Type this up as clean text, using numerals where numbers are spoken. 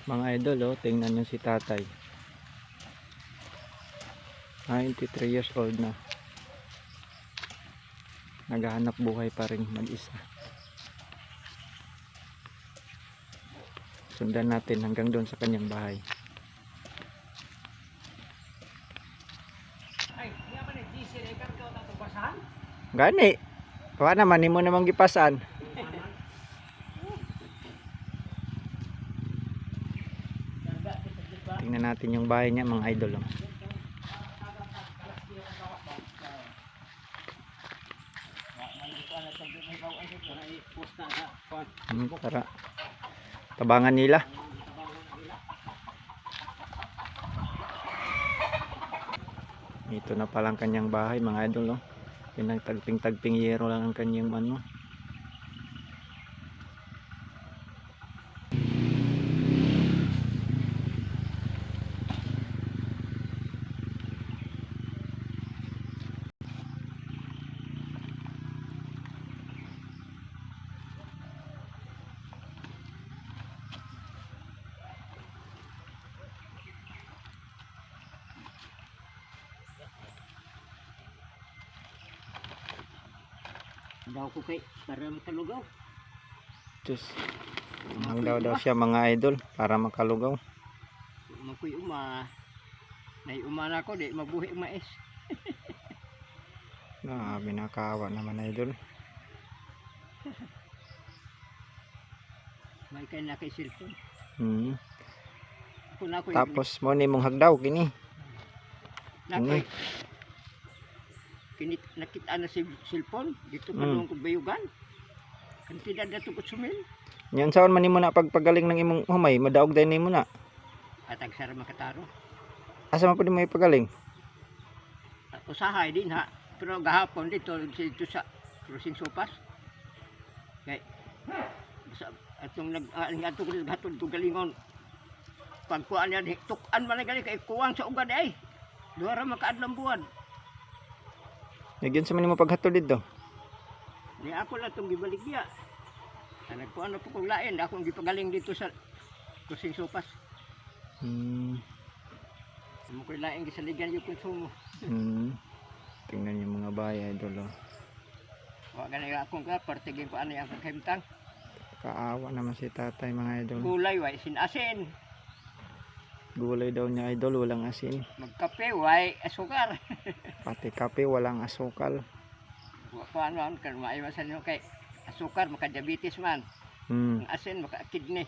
Mga idol, oh, tingnan nyo si tatay. 93 years old na. Naghahanap buhay pa rin mag-isa. Sundan natin hanggang doon sa kanyang bahay. Gani. Kawa naman, hindi mo namang gipasan. Tingnan natin yung bahay niya, mga idol. Tara. Tabangan nila. Ito na palang kanyang bahay, mga idol. Pinagtagping-tagping yero lang ang kanyang ano. Daw ko kay para makalugaw. Diyos. Daw siya, mga idol, para makalugaw. Makuy uma. Nay umana ko di mabuhi mais. Binakawa naman, idol. May kay na kay cellphone. Tapos mo ni mong hagdaw kini. Nakoy. Kinit nakita na si cellphone dito padung ko bayugan. Kantidad na tugot sumil. Yan saan man nimo na pagpagaling ng imong humay, madaog din nimo na. Atag sara makataro. Asa man pud mo ipagaling? Usahay din ha. Pero gahapon dito sa Crossing Sopas. Kay atong nag-ato ko hatod galingon. Pagkuan niya tukan man gali kay kuwang sa ugad ay. Duha ra makaadlang buwan. Nagyan sa man nimo paghatod dito. Ni ako lang itong gibaligya. Nagkuhan na po kong lain. Akong gipagaling dito sa Crossing Sopas. Mo ko'y lain gisaligan yung konsumo. Tingnan yung mga bahay, idol. Wag ganun akong partigin ko ano yung kakimtang. Kaawa naman si tatay, mga idol. Gulay, way sinasin. Gulay daw niya, idol, walang asin. Magkape, way asukar. Pati kape, walang asukal. Paano kan maiwasan nyo kay asukar, maka-diabetes man. Ang asin, maka-kidney.